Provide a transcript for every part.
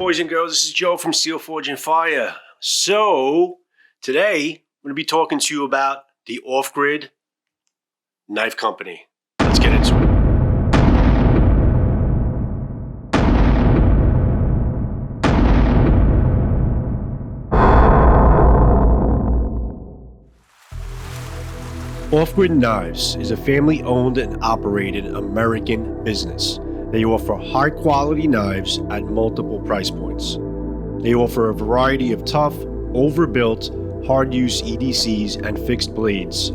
boys and girls? This is Joe from Steel Forge and Fire. So, today, I'm going to be talking to you about the Off-Grid Knife Company. Let's get into it. Off-Grid Knives is a family-owned and operated American business. They offer high-quality knives at multiple price points. They offer a variety of tough, overbuilt, hard-use EDCs and fixed blades.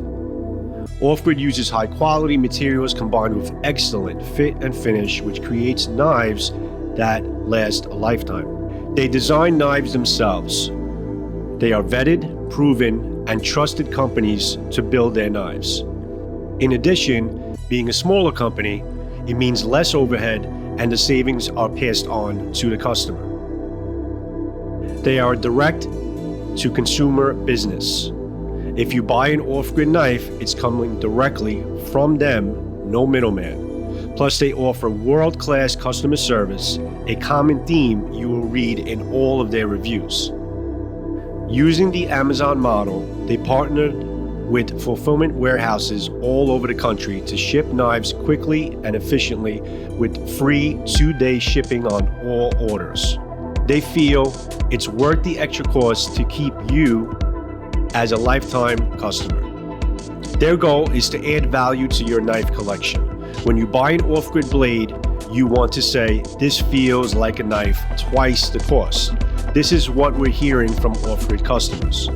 Off-Grid uses high-quality materials combined with excellent fit and finish, which creates knives that last a lifetime. They design knives themselves. They are vetted, proven, and trusted companies to build their knives. In addition, being a smaller company, it means less overhead and the savings are passed on to the customer. They are a direct-to-consumer business. If you buy an off-grid knife, it's coming directly from them, no middleman. Plus, they offer world-class customer service, a common theme you will read in all of their reviews. Using the Amazon model, they partnered with fulfillment warehouses all over the country to ship knives quickly and efficiently with free 2-day shipping on all orders. They feel it's worth the extra cost to keep you as a lifetime customer. Their goal is to add value to your knife collection. When you buy an off-grid blade, you want to say, this feels like a knife twice the cost. This is what we're hearing from off-grid customers.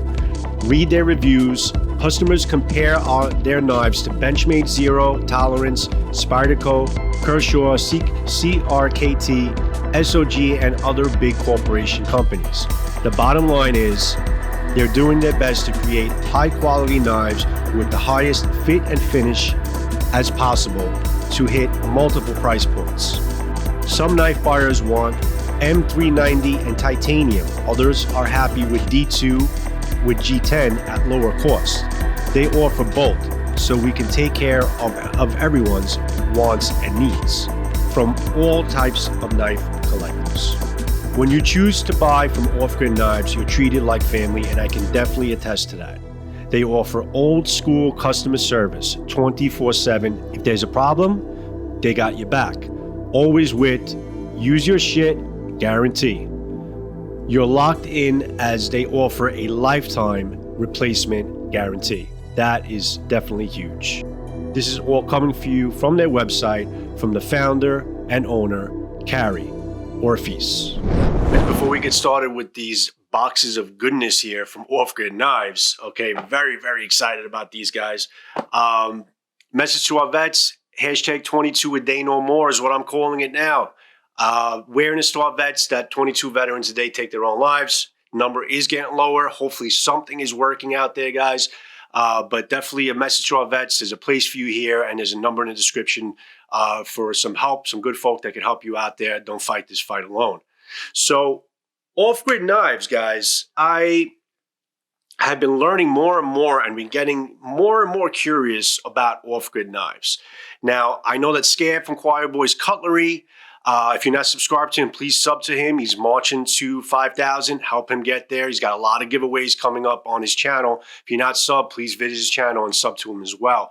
Read their reviews. Customers compare their knives to Benchmade Zero Tolerance, Spyderco, Kershaw, CRKT, SOG, and other big corporation companies. The bottom line is, they're doing their best to create high-quality knives with the highest fit and finish as possible to hit multiple price points. Some knife buyers want M390 and titanium. Others are happy with D2 with G10 at lower cost. They offer both, so we can take care of everyone's wants and needs from all types of knife collectors. When you choose to buy from Off-Grid Knives, you're treated like family, and I can definitely attest to that. They offer old school customer service 24/7. If there's a problem, they got your back. Always with use your shit guarantee. You're locked in as they offer a lifetime replacement guarantee. That is definitely huge. This is all coming for you from their website, from the founder and owner, Carrie Orfis. And before we get started with these boxes of goodness here from Off-Grid Knives, okay, very, very excited about these guys. Message to our vets, hashtag 22 a day no more is what I'm calling it now. Awareness to our vets that 22 veterans a day take their own lives. Number is getting lower. Hopefully something is working out there, guys. But definitely a message to our vets. There's a place for you here, and there's a number in the description for some help, some good folk that can help you out there. Don't fight this fight alone. So, Off-Grid Knives, guys, I have been learning more and more and been getting more and more curious about Off-Grid Knives. Now, I know that Scab from Choirboyz Cutlery, if you're not subscribed to him, please sub to him. He's marching to 5,000. Help him get there. He's got a lot of giveaways coming up on his channel. If you're not sub, please visit his channel and sub to him as well.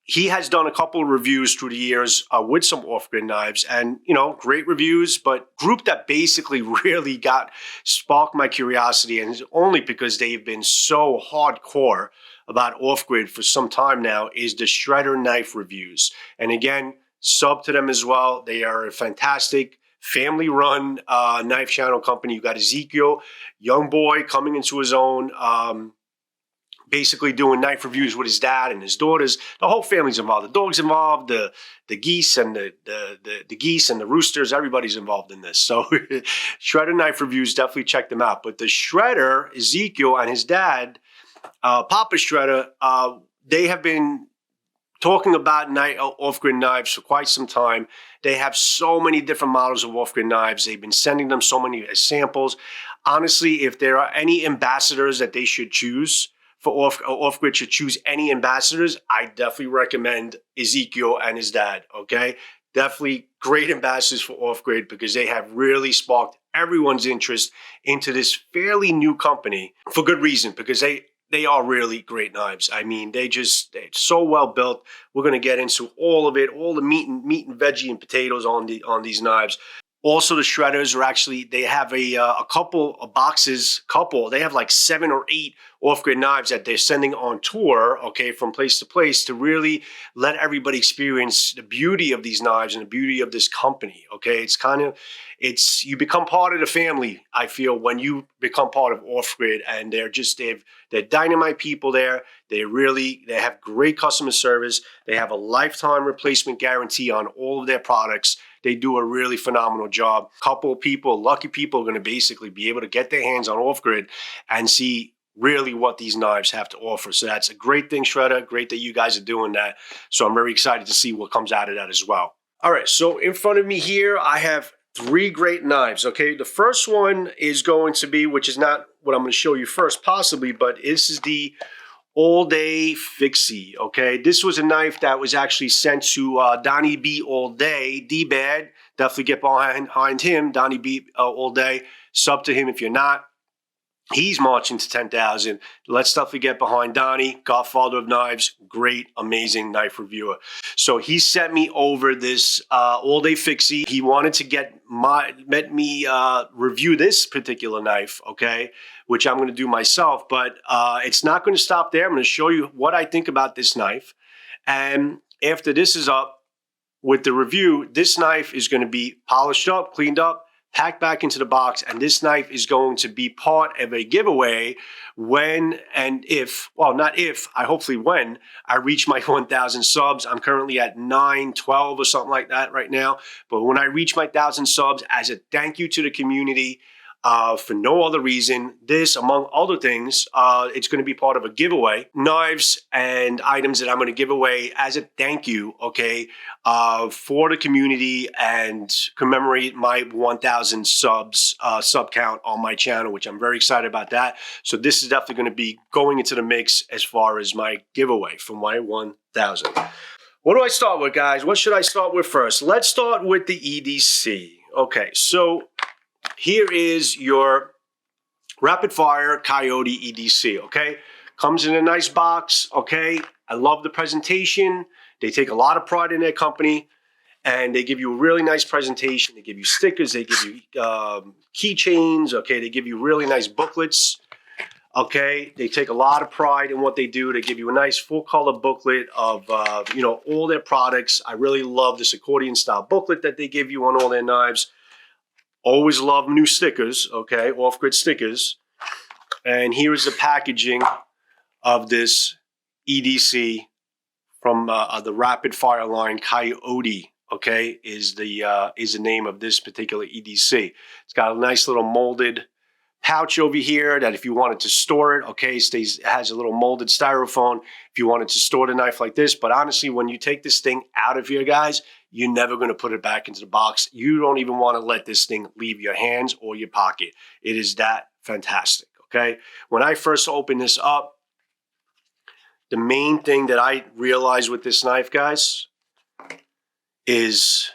He has done a couple of reviews through the years with some off-grid knives, and great reviews, but group that basically really sparked my curiosity, and it's only because they've been so hardcore about off-grid for some time now, is the Shredder Knife reviews. And again, sub to them as well. They are a fantastic family-run knife channel company. You got Ezekiel, young boy coming into his own, basically doing knife reviews with his dad and his daughters. The whole family's involved. The dog's involved. The geese and the geese and the roosters. Everybody's involved in this. So Shredder Knife reviews, definitely check them out. But the Shredder, Ezekiel, and his dad, Papa Shredder, they have been talking about off-grid knives for quite some time. They have so many different models of off-grid knives. They've been sending them so many samples. Honestly, if there are any ambassadors that they should choose for off-grid, should choose any ambassadors, I definitely recommend Ezekiel and his dad, okay? definitely great ambassadors for Off Grid because they have really sparked everyone's interest into this fairly new company for good reason, because they are really great knives. I mean, they're so well built. We're going to get into all of it, all the meat and veggie and potatoes on these knives. Also, the shredders are actually, they have a couple of boxes, they have like 7 or 8 off-grid knives that they're sending on tour, okay, from place to place to really let everybody experience the beauty of these knives and the beauty of this company, okay? You become part of the family, I feel, when you become part of Off-Grid, and they're dynamite people there. They have great customer service. They have a lifetime replacement guarantee on all of their products. They do a really phenomenal job. Couple of people, lucky people, are going to basically be able to get their hands on Off-Grid and see really what these knives have to offer. So that's a great thing, Shredder. Great that you guys are doing that. So I'm very excited to see what comes out of that as well. All right, so in front of me here, I have 3 great knives, okay? The first one is going to be, which is not what I'm going to show you first possibly, but this is the All Day Fixie, okay? This was a knife that was actually sent to Donnie B All Day, D-Bad. Definitely get behind him, Donnie B All Day. Sub to him if you're not. He's marching to 10,000. Let's definitely get behind Donnie, godfather of knives, great, amazing knife reviewer. So he sent me over this All Day Fixie. He wanted to let me review this particular knife, okay, which I'm going to do myself. But it's not going to stop there. I'm going to show you what I think about this knife. And after this is up with the review, this knife is going to be polished up, cleaned up, packed back into the box, and this knife is going to be part of a giveaway when and if, well, not if, hopefully when I reach my 1,000 subs. I'm currently at 912 or something like that right now. But when I reach my 1,000 subs, as a thank you to the community, for no other reason, this, among other things, it's going to be part of a giveaway. Knives and items that I'm going to give away as a thank you, okay, for the community and commemorate my 1,000 subs, sub count on my channel, which I'm very excited about that. So this is definitely going to be going into the mix as far as my giveaway for my 1,000. What do I start with, guys? What should I start with first? Let's start with the EDC. Okay, so here is your Rapid Fire Coyote EDC, okay? Comes in a nice box, okay? I love the presentation. They take a lot of pride in their company, and they give you a really nice presentation. They give you stickers. They give you keychains, okay? They give you really nice booklets, okay? They take a lot of pride in what they do. They give you a nice full-color booklet of, all their products. I really love this accordion-style booklet that they give you on all their knives. Always love new stickers, okay, off-grid stickers. And here is the packaging of this EDC from the Rapid Fire line. Coyote, okay, is the name of this particular EDC. It's got a nice little molded pouch over here that if you wanted to store it, okay, it has a little molded styrofoam if you wanted to store the knife like this. But honestly, when you take this thing out of here, guys, you're never going to put it back into the box. You don't even want to let this thing leave your hands or your pocket. It is that fantastic, okay? When I first opened this up, the main thing that I realized with this knife, guys, is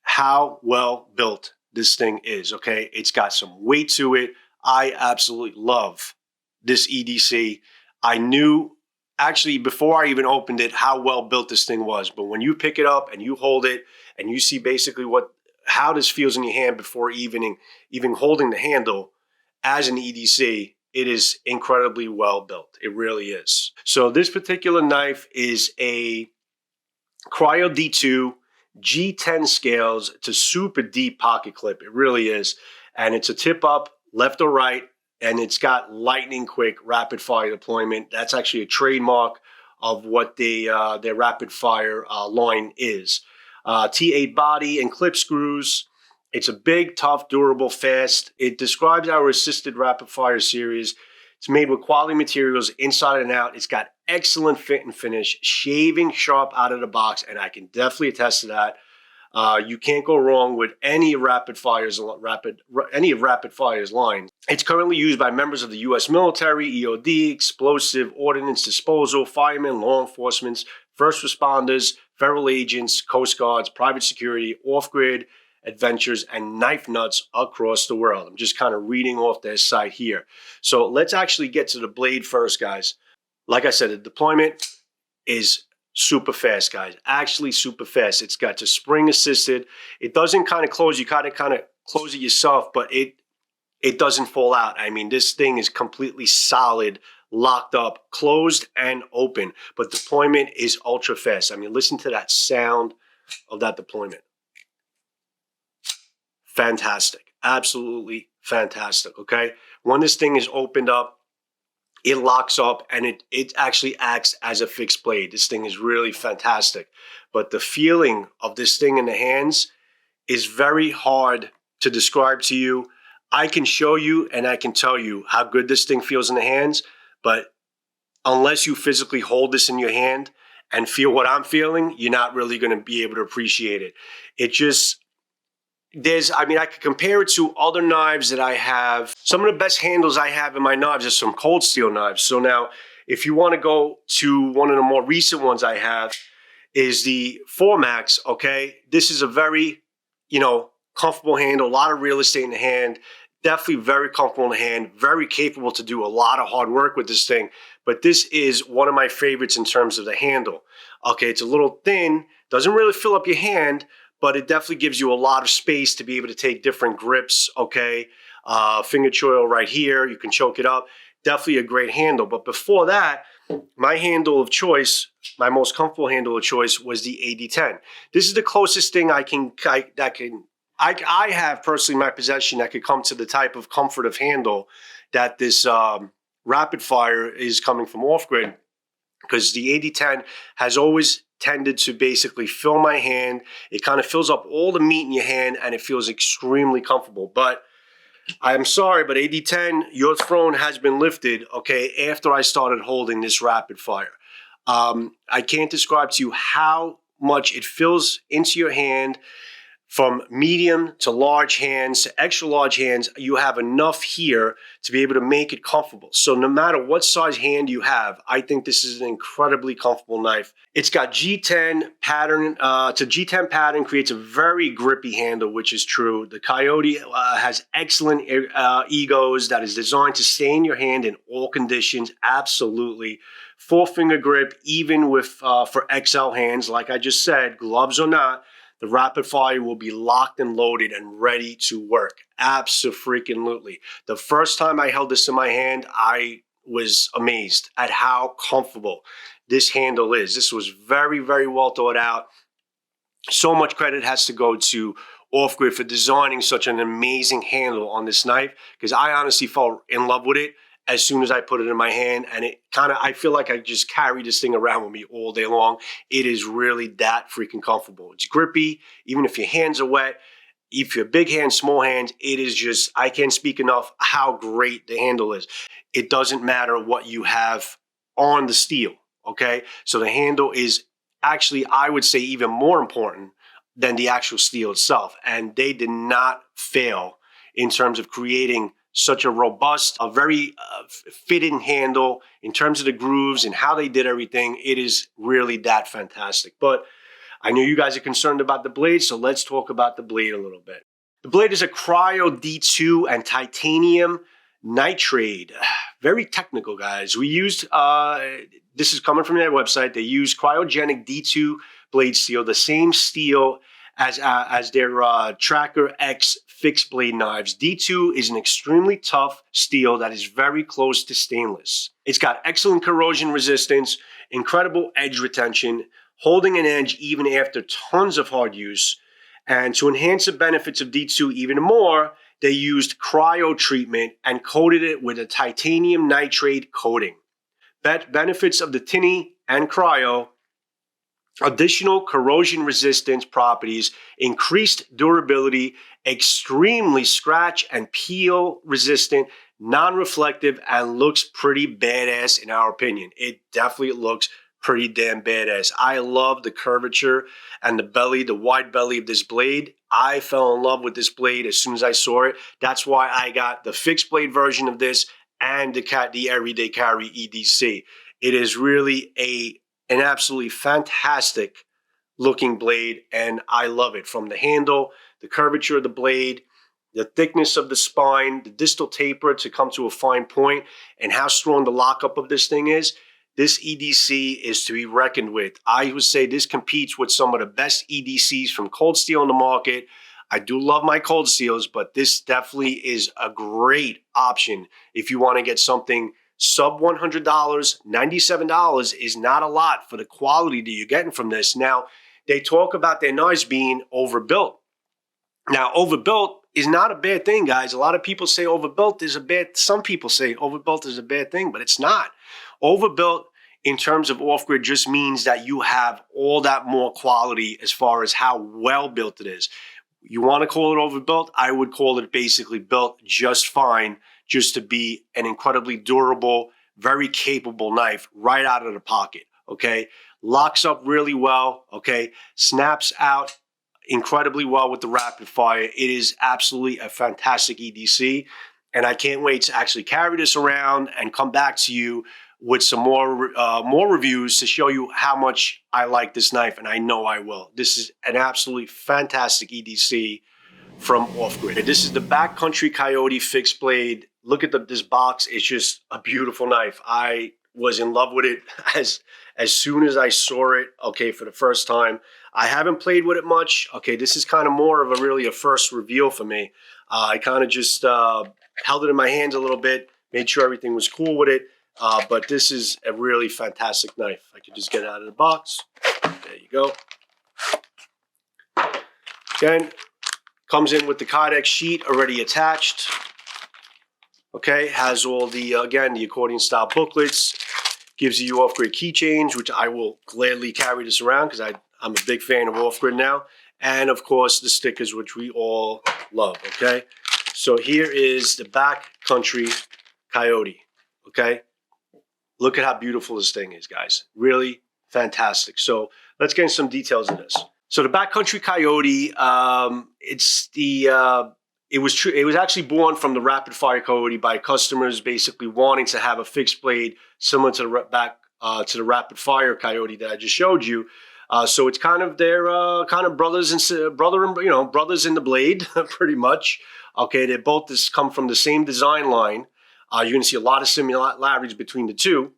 how well built this thing is, okay? It's got some weight to it. I absolutely love this EDC. I knew, actually, before I even opened it, how well built this thing was. But when you pick it up and you hold it and you see basically how this feels in your hand before even holding the handle as an EDC, it is incredibly well built. It really is. So this particular knife is a Cryo D2 G10 scales. It's a super deep pocket clip. It really is. And it's a tip up, left or right, and it's got lightning quick rapid fire deployment. That's actually a trademark of what their rapid fire line is. T8 body and clip screws. It's a big, tough, durable, fast. It describes our assisted rapid fire series. It's made with quality materials inside and out. It's got excellent fit and finish, shaving sharp out of the box, and I can definitely attest to that. You can't go wrong with any of Rapid Fire's lines. It's currently used by members of the U.S. military, EOD, explosive ordnance disposal, firemen, law enforcement, first responders, federal agents, coast guards, private security, off-grid adventures, and knife nuts across the world. I'm just kind of reading off their site here. So let's actually get to the blade first, guys. Like I said, the deployment is super fast, guys. Actually super fast. It's got the spring assisted. It doesn't kind of close. You kind of close it yourself, but it doesn't fall out. I mean, this thing is completely solid, locked up, closed and open, but deployment is ultra fast. I mean, listen to that sound of that deployment. Fantastic. Absolutely fantastic, okay? When this thing is opened up, it locks up and it actually acts as a fixed blade. This thing is really fantastic. But the feeling of this thing in the hands is very hard to describe to you. I can show you and I can tell you how good this thing feels in the hands, but unless you physically hold this in your hand and feel what I'm feeling, you're not really going to be able to appreciate it. It just, I could compare it to other knives that I have. Some of the best handles I have in my knives are some cold steel knives. So now, if you want to go to one of the more recent ones I have, is the 4MAX, okay? This is a very, comfortable handle, a lot of real estate in the hand, definitely very comfortable in the hand, very capable to do a lot of hard work with this thing. But this is one of my favorites in terms of the handle. Okay, it's a little thin, doesn't really fill up your hand, but it definitely gives you a lot of space to be able to take different grips, okay? Finger choil right here, you can choke it up. Definitely a great handle. But before that, my handle of choice, my most comfortable handle of choice was the AD10. This is the closest thing I have personally in my possession that could come to the type of comfort of handle that this rapid fire is coming from off-grid, because the AD10 has always tended to basically fill my hand. It kind of fills up all the meat in your hand and it feels extremely comfortable. But I'm sorry, but AD10, your throne has been lifted, okay, after I started holding this rapid fire. I can't describe to you how much it fills into your hand. From medium to large hands to extra large hands, you have enough here to be able to make it comfortable. So no matter what size hand you have, I think this is an incredibly comfortable knife. It's got G10 pattern. G10 pattern creates a very grippy handle, which is true. The Coyote has excellent egos that is designed to stay in your hand in all conditions. Absolutely. 4-finger grip, even with for XL hands, like I just said, gloves or not. The rapid fire will be locked and loaded and ready to work. Abso-freaking-lutely. The first time I held this in my hand, I was amazed at how comfortable this handle is. This was very, very well thought out. So much credit has to go to Off-Grid for designing such an amazing handle on this knife, because I honestly fell in love with it as soon as I put it in my hand, and I feel like I just carry this thing around with me all day long. It is really that freaking comfortable. It's grippy, even if your hands are wet. If you're big hands, small hands, it is just, I can't speak enough how great the handle is. It doesn't matter what you have on the steel, okay? So the handle is actually, I would say, even more important than the actual steel itself. And they did not fail in terms of creating such a robust, a very fitting handle in terms of the grooves and how they did everything. It is really that fantastic. But I know you guys are concerned about the blade, so let's talk about the blade a little bit. The blade is a Cryo D2 and titanium nitride. Very technical, guys. We used, this is coming from their website, they use cryogenic D2 blade steel, the same steel as their Tracker X fixed blade knives. D2 is an extremely tough steel that is very close to stainless. It's got excellent corrosion resistance, incredible edge retention, holding an edge even after tons of hard use. And to enhance the benefits of D2 even more, they used cryo treatment and coated it with a titanium nitride coating. Benefits of the tinny and cryo: additional corrosion resistance properties, increased durability, extremely scratch and peel resistant, non-reflective, and looks pretty badass in our opinion. It definitely looks pretty damn badass. I love the curvature and the belly, the wide belly of this blade. I fell in love with this blade as soon as I saw it. That's why I got the fixed blade version of this and the Everyday Carry EDC. It is really an absolutely fantastic looking blade, and I love it. From the handle, the curvature of the blade, the thickness of the spine, the distal taper to come to a fine point, and how strong the lockup of this thing is. This EDC is to be reckoned with. I would say this competes with some of the best EDCs from cold steel in the market. I do love my cold steels, but this definitely is a great option if you want to get something sub $100. $97 is not a lot for the quality that you're getting from this. Now, they talk about their knives being overbuilt. Now, overbuilt is not a bad thing, guys. A lot of people say overbuilt is a bad, some people say overbuilt is a bad thing, but it's not. Overbuilt in terms of off-grid just means that you have all that more quality as far as how well built it is. You want to call it overbuilt? I would call it basically built just fine, just to be an incredibly durable, very capable knife right out of the pocket, okay? Locks up really well, okay? Snaps out incredibly well with the rapid fire. It is absolutely a fantastic EDC, and I can't wait to actually carry this around and come back to you with some more reviews to show you how much I like this knife, and I know I will. This is an absolutely fantastic EDC from Off-Grid. This is the Backcountry Coyote fixed blade. Look at this box. It's just a beautiful knife. I was in love with it as soon as I saw it, okay, for the first time. I haven't played with it much. Okay, this is kind of more of a first reveal for me. I kind of just held it in my hands a little bit, made sure everything was cool with it. But this is a really fantastic knife. I could just get it out of the box. There you go. Again, comes in with the Kydex sheet already attached. Okay, has all the, again, the accordion style booklets. Gives you off-grid keychains, which I will gladly carry this around because I'm a big fan of off-grid now. And of course, the stickers, which we all love, okay? So here is the Backcountry Coyote, okay? Look at how beautiful this thing is, guys. Really fantastic. So let's get into some details of this. So the Backcountry Coyote, it was actually born from the Rapid Fire Coyote by customers basically wanting to have a fixed blade similar to the Rapid Fire Coyote that I just showed you. So it's kind of their kind of brothers in the blade, pretty much. Okay, they both come from the same design line. You're going to see a lot of similarities between the two.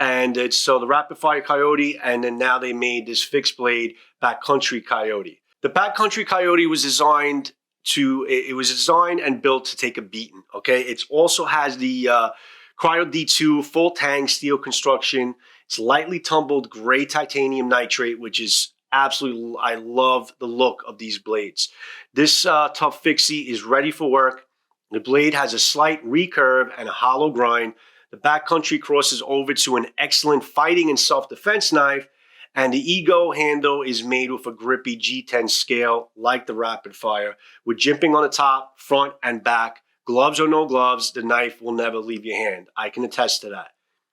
And it's so the Rapid Fire Coyote, and then now they made this fixed blade Backcountry Coyote. The Backcountry Coyote was designed and built to take a beating. Okay, it also has the Cryo D2 full tang steel construction. It's lightly tumbled gray titanium nitrate, which is absolutely, I love the look of these blades. This tough fixie is ready for work. The blade has a slight recurve and a hollow grind. The Backcountry crosses over to an excellent fighting and self-defense knife, and the Ego handle is made with a grippy G10 scale like the Rapid Fire, with jimping on the top, front, and back. Gloves or no gloves, the knife will never leave your hand. I can attest to that.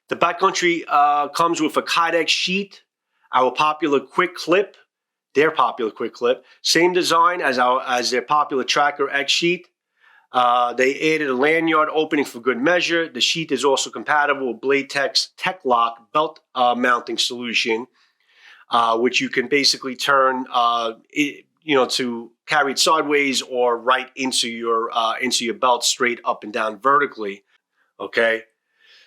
The Backcountry comes with a Kydex Sheet, our popular quick clip, their popular quick clip. Same design as their popular Tracker X Sheet. They added a lanyard opening for good measure. The sheet is also compatible with Blade Tech's Tech-Lock belt mounting solution, which you can basically turn, to carry it sideways or right into your belt, straight up and down vertically. Okay,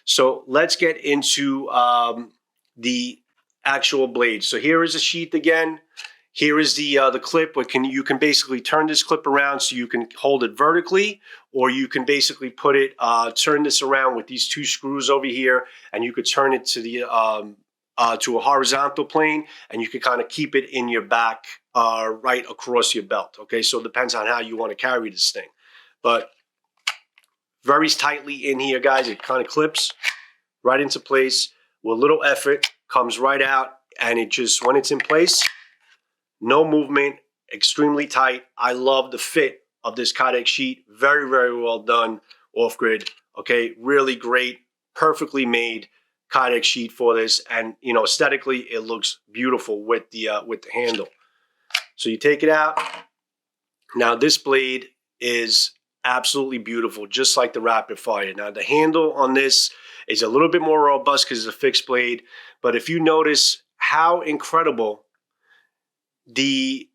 so let's get into the actual blade. So here is a sheath again. Here is the clip. You can basically turn this clip around so you can hold it vertically, or you can basically put it, turn this around with these two screws over here, and you could turn it to the to a horizontal plane, and you can kind of keep it in your back, right across your belt. Okay, so it depends on how you want to carry this thing, but very tightly in here, guys. It kind of clips right into place with little effort, comes right out, and it just, when it's in place, no movement, extremely tight. I love the fit of this Kydex sheet. Very, very well done, Off-Grid. Okay, really great, perfectly made Kydex sheet for this, and aesthetically it looks beautiful with the handle. So you take it out. Now this blade is absolutely beautiful, just like the Rapid Fire. Now the handle on this is a little bit more robust because it's a fixed blade, but if you notice how incredible the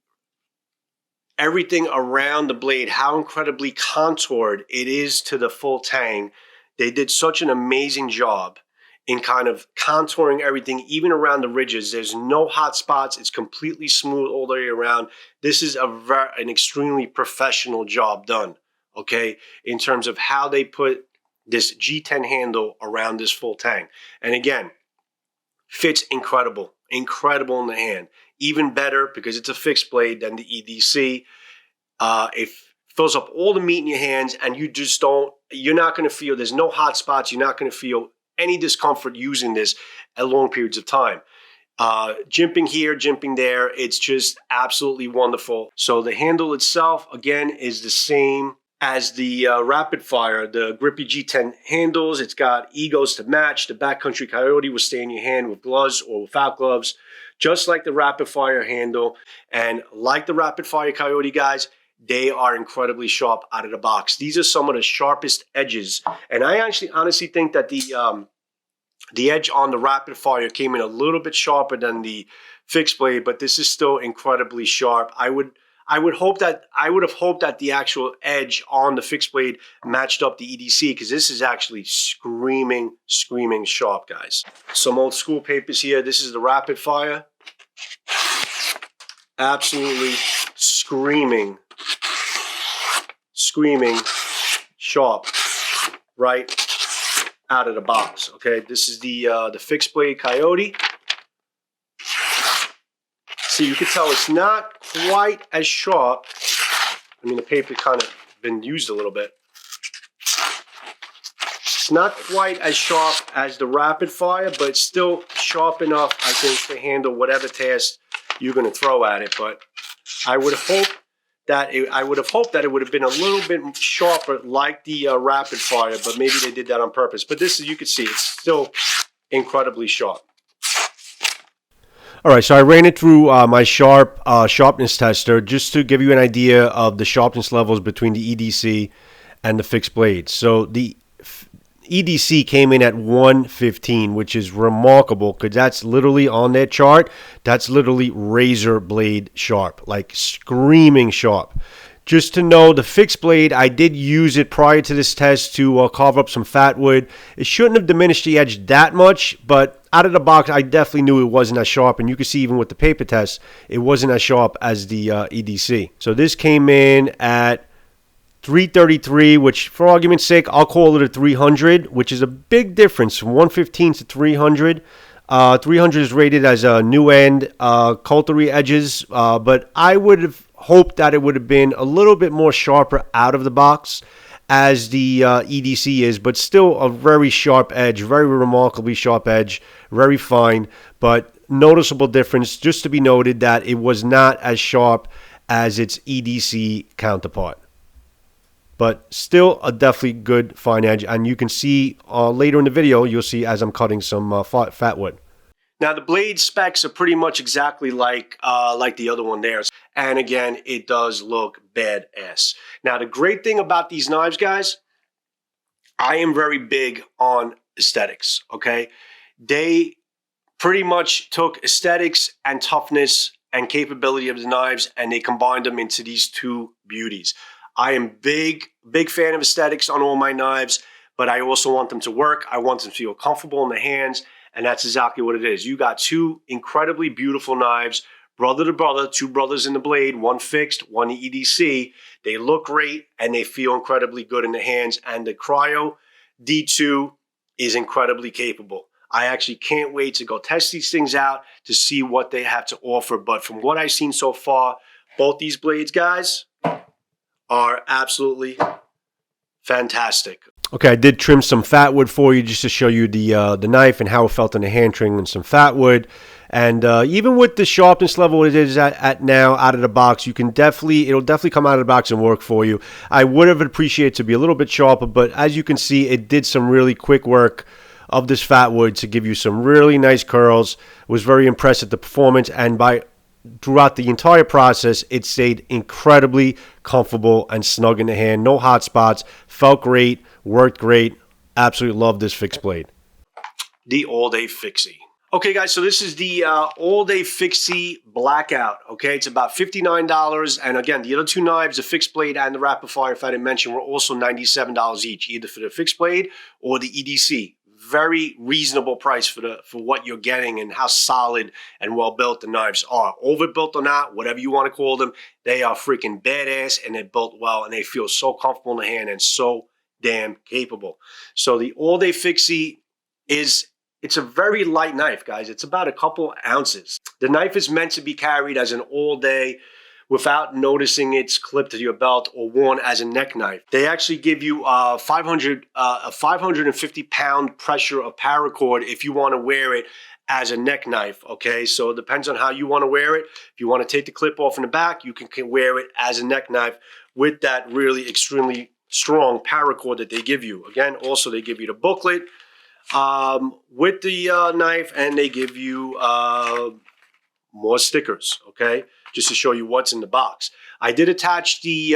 everything around the blade, how incredibly contoured it is to the full tang. They did such an amazing job in kind of contouring everything, even around the ridges. There's no hot spots. It's completely smooth all the way around. This is an extremely professional job done, okay, in terms of how they put this G10 handle around this full tang. And again, fits incredible in the hand. Even better because it's a fixed blade than the EDC. It fills up all the meat in your hands, and you're not going to feel, there's no hot spots. You're not going to feel any discomfort using this at long periods of time. Jimping here, jimping there, it's just absolutely wonderful. So the handle itself, again, is the same as the Rapid Fire, the grippy G10 handles. It's got egos to match. The Backcountry Coyote will stay in your hand with gloves or without gloves, just like the Rapid Fire handle. And like the Rapid Fire Coyote, guys, they are incredibly sharp out of the box. These are some of the sharpest edges. And I actually honestly think that the edge on the Rapid Fire came in a little bit sharper than the fixed blade, but this is still incredibly sharp. I would have hoped that the actual edge on the fixed blade matched up the EDC, because this is actually screaming sharp, guys. Some old school papers here. This is the Rapid Fire. Absolutely screaming sharp right out of the box. Okay, this is the fixed blade Coyote. See, you can tell it's not quite as sharp. I mean, the paper kind of been used a little bit. It's not quite as sharp as the Rapid Fire, but it's still sharp enough, I think, to handle whatever task you're going to throw at it. But I would hope that it would have been a little bit sharper, like the Rapid Fire, but maybe they did that on purpose. But this, you can see, it's still incredibly sharp. All right, so I ran it through my sharpness tester just to give you an idea of the sharpness levels between the EDC and the fixed blade. So the EDC came in at 115, which is remarkable because that's literally on their chart. That's literally razor blade sharp, like screaming sharp. Just to know, the fixed blade, I did use it prior to this test to carve up some fat wood. It shouldn't have diminished the edge that much, but out of the box, I definitely knew it wasn't as sharp. And you can see even with the paper test, it wasn't as sharp as the EDC. So this came in at 333, which for argument's sake, I'll call it a 300, which is a big difference from 115 to 300. 300 is rated as a new end cutlery edges, but I would have hoped that it would have been a little bit more sharper out of the box as the EDC is, but still a very sharp edge, very remarkably sharp edge, very fine, but noticeable difference. Just to be noted that it was not as sharp as its EDC counterpart. But still a definitely good fine edge. And you can see later in the video, you'll see as I'm cutting some fat wood. Now the blade specs are pretty much exactly like the other one there. And again, it does look badass. Now the great thing about these knives, guys, I am very big on aesthetics, okay? They pretty much took aesthetics and toughness and capability of the knives, and they combined them into these two beauties. I am big fan of aesthetics on all my knives, but I also want them to work. I want them to feel comfortable in the hands, and that's exactly what it is. You got two incredibly beautiful knives, brother to brother, two brothers in the blade, one fixed, one EDC. They look great, and they feel incredibly good in the hands, and the Cryo D2 is incredibly capable. I actually can't wait to go test these things out to see what they have to offer, but from what I've seen so far, both these blades, guys, are absolutely fantastic. Okay, I did trim some fat wood for you just to show you the knife and how it felt in the hand, trimming some fat wood. And even with the sharpness level it is at now out of the box, it'll definitely come out of the box and work for you. I would have appreciated to be a little bit sharper, but as you can see, it did some really quick work of this fat wood to give you some really nice curls. Was very impressed at the performance, and throughout the entire process, it stayed incredibly comfortable and snug in the hand. No hot spots. Felt great. Worked great. Absolutely love this fixed blade. The all-day fixie. Okay, guys, so this is the all-day fixie blackout, okay? It's about $59, and again, the other two knives, the fixed blade and the rapid fire, if I didn't mention, were also $97 each, either for the fixed blade or the EDC. Very reasonable price for what you're getting and how solid and well-built the knives are. Overbuilt or not, whatever you want to call them, they are freaking badass, and they're built well, and they feel so comfortable in the hand and so damn capable. So the all-day fixie it's a very light knife, guys. It's about a couple ounces. The knife is meant to be carried as an all-day without noticing it's clipped to your belt or worn as a neck knife. They actually give you a 550-pound pressure of paracord if you want to wear it as a neck knife, okay? So it depends on how you want to wear it. If you want to take the clip off in the back, you can wear it as a neck knife with that really extremely strong paracord that they give you. Again, also they give you the booklet with the knife, and they give you more stickers, okay, just to show you what's in the box. I did attach the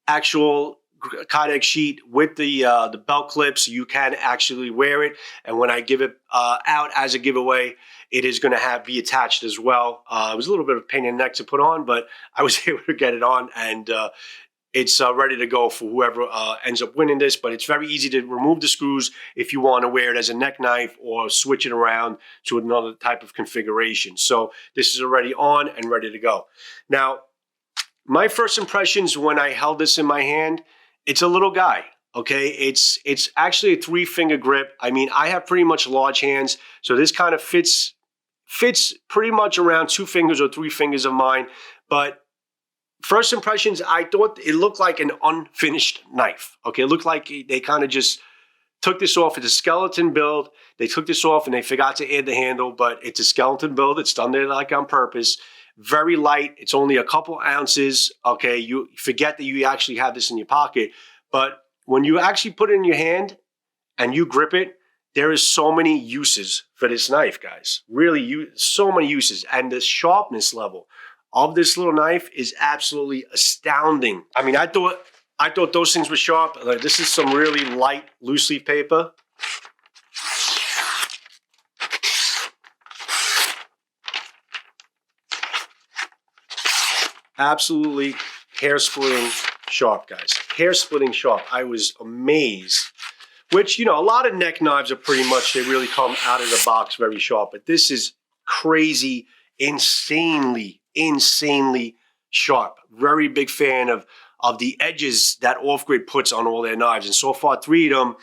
actual Kydex sheet with the belt clips. You can actually wear it, and when I give it out as a giveaway, it is going to be attached as well. It was a little bit of a pain in the neck to put on, but I was able to get it on, and it's ready to go for whoever ends up winning this. But it's very easy to remove the screws if you want to wear it as a neck knife or switch it around to another type of configuration. So this is already on and ready to go. Now, my first impressions when I held this in my hand, it's a little guy. Okay, it's actually a 3-finger grip. I mean, I have pretty much large hands, so this kind of fits pretty much around 2 fingers or 3 fingers of mine. But first impressions, I thought it looked like an unfinished knife. Okay, it looked like they kind of just took this off. It's a skeleton build. They took this off and they forgot to add the handle, but it's a skeleton build. It's done there like on purpose. Very light. It's only a couple ounces. Okay, you forget that you actually have this in your pocket. But when you actually put it in your hand and you grip it, there is so many uses for this knife, guys. Really, so many uses. And the sharpness level of this little knife is absolutely astounding. I mean, I thought those things were sharp. Like, this is some really light loose leaf paper. Absolutely hair-splitting sharp, guys. Hair-splitting sharp. I was amazed. Which, you know, a lot of neck knives are pretty much, they really come out of the box very sharp. But this is crazy, insanely sharp. Very big fan of the edges that Off-Grid puts on all their knives. And so far, 3 of them,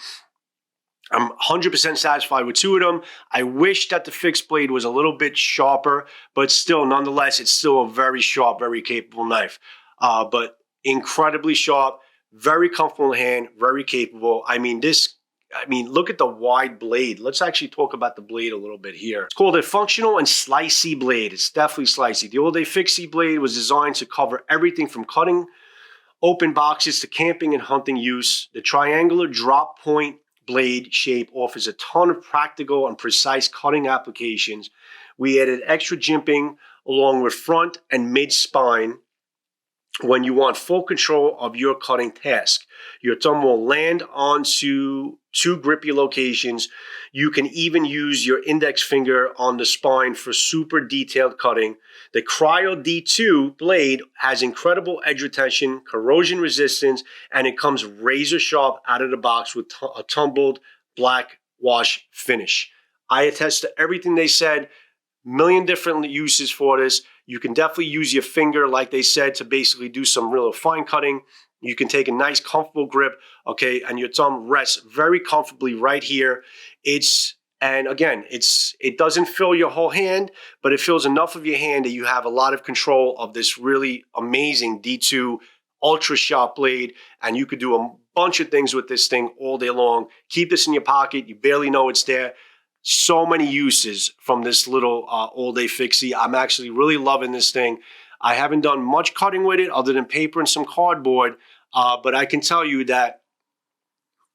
I'm 100% satisfied with 2 of them. I wish that the fixed blade was a little bit sharper, but still, nonetheless, it's still a very sharp, very capable knife. But incredibly sharp, very comfortable in the hand, very capable. I mean, look at the wide blade. Let's actually talk about the blade a little bit here. It's called a functional and slicey blade. It's definitely slicey. The all-day fixie blade was designed to cover everything from cutting open boxes to camping and hunting use. The triangular drop point blade shape offers a ton of practical and precise cutting applications. We added extra jimping along with front and mid spine when you want full control of your cutting task. Your thumb will land onto 2 grippy locations. You can even use your index finger on the spine for super detailed cutting. The Cryo D2 blade has incredible edge retention, corrosion resistance, and it comes razor sharp out of the box with a tumbled black wash finish. I attest to everything they said. Million different uses for this. You can definitely use your finger, like they said, to basically do some real fine cutting. You can take a nice, comfortable grip, okay, and your thumb rests very comfortably right here. And again, it doesn't fill your whole hand, but it fills enough of your hand that you have a lot of control of this really amazing D2 ultra sharp blade, and you could do a bunch of things with this thing all day long. Keep this in your pocket. You barely know it's there. So many uses from this little all-day fixie. I'm actually really loving this thing. I haven't done much cutting with it other than paper and some cardboard, but I can tell you that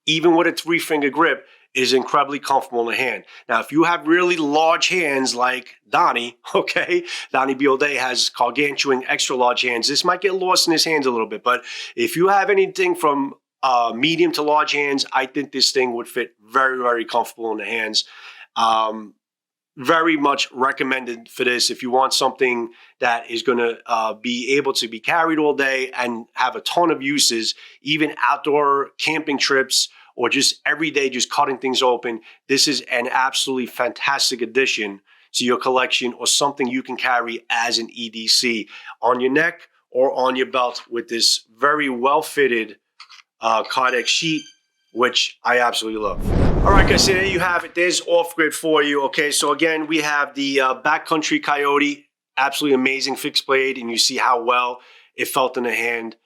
even with a 3-finger grip, it is incredibly comfortable in the hand. Now, if you have really large hands like Donnie, okay, Donnie B All has gargantuan extra large hands, this might get lost in his hands a little bit. But if you have anything from medium to large hands, I think this thing would fit very, very comfortable in the hands. Very much recommended for this if you want something that is going to be able to be carried all day and have a ton of uses, even outdoor camping trips or just every day just cutting things open. This is an absolutely fantastic addition to your collection, or something you can carry as an EDC on your neck or on your belt with this very well-fitted Kydex Sheet, which I absolutely love. All right, guys, so there you have it. There's off-grid for you. Okay, so again, we have the Backcountry Coyote, absolutely amazing fixed blade, and you see how well it felt in the hand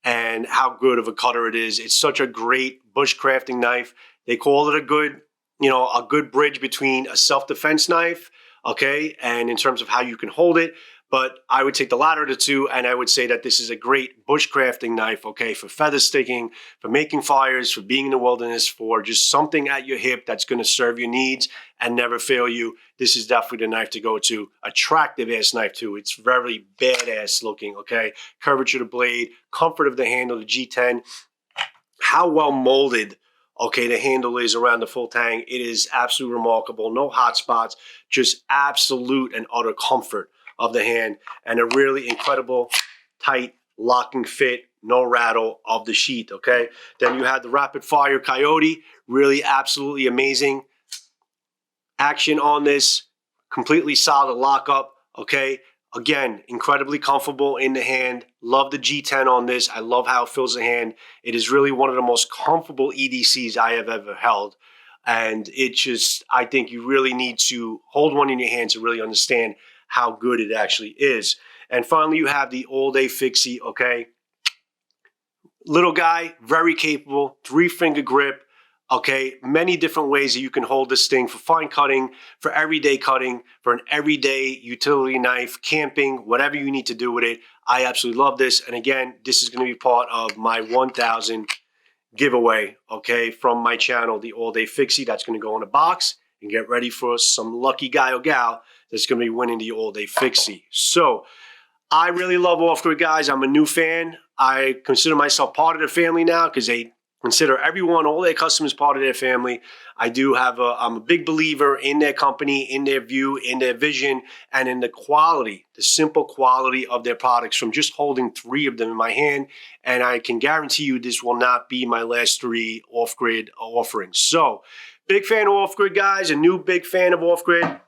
and how good of a cutter it is. It's such a great bushcrafting knife. They call it a good bridge between a self-defense knife, okay, and in terms of how you can hold it. But I would take the latter of the two, and I would say that this is a great bushcrafting knife, okay, for feather sticking, for making fires, for being in the wilderness, for just something at your hip that's going to serve your needs and never fail you. This is definitely the knife to go to. Attractive ass knife too. It's very badass looking, okay. Curvature of the blade, comfort of the handle, the G10, how well molded, okay, the handle is around the full tang. It is absolutely remarkable. No hot spots, just absolute and utter comfort of the hand, and a really incredible tight locking fit, no rattle of the sheet, okay? Then you have the Rapid Fire Coyote, really absolutely amazing action on this, completely solid lockup, okay? Again, incredibly comfortable in the hand. Love the G10 on this. I love how it fills the hand. It is really one of the most comfortable EDCs I have ever held. And it just, I think you really need to hold one in your hand to really understand how good it actually is. And finally, you have the all-day fixie, okay? Little guy, very capable, 3-finger grip, okay? Many different ways that you can hold this thing for fine cutting, for everyday cutting, for an everyday utility knife, camping, whatever you need to do with it. I absolutely love this. And again, this is going to be part of my 1,000 giveaway, okay, from my channel, the all-day fixie. That's going to go in a box, and get ready for some lucky guy or gal that's going to be winning the all-day fixie. So I really love off-grid, guys. I'm a new fan. I consider myself part of the family now because they consider everyone, all their customers, part of their family. I'm a big believer in their company, in their view, in their vision, and in the quality, the simple quality of their products from just holding 3 of them in my hand. And I can guarantee you this will not be my last 3 off-grid offerings. So big fan of off-grid, guys. A new big fan of off-grid.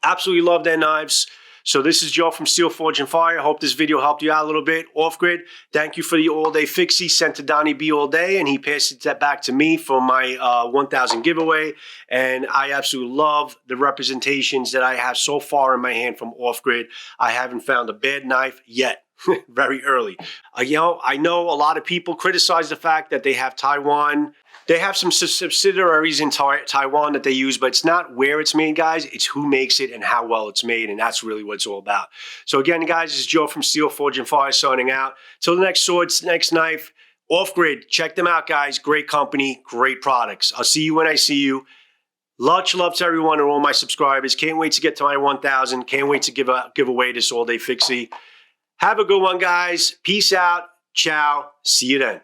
Absolutely love their knives. So this is Joe from Steel Forge and Fire. I hope this video helped you out a little bit. Off-grid, thank you for the all-day fixie sent to Donnie B All Day, and he passed that back to me for my 1,000 giveaway. And I absolutely love the representations that I have so far in my hand from off-grid. I haven't found a bad knife yet. Very early. I know a lot of people criticize the fact that they have Taiwan. They have some subsidiaries in Taiwan that they use, but it's not where it's made, guys. It's who makes it and how well it's made, and that's really what it's all about. So again, guys, this is Joe from Steel Forge and Fire signing out. Till the next sword, next knife, off-grid. Check them out, guys. Great company, great products. I'll see you when I see you. Much love to everyone and all my subscribers. Can't wait to get to my 1,000. Can't wait to give away this all-day fixie. Have a good one, guys. Peace out. Ciao. See you then.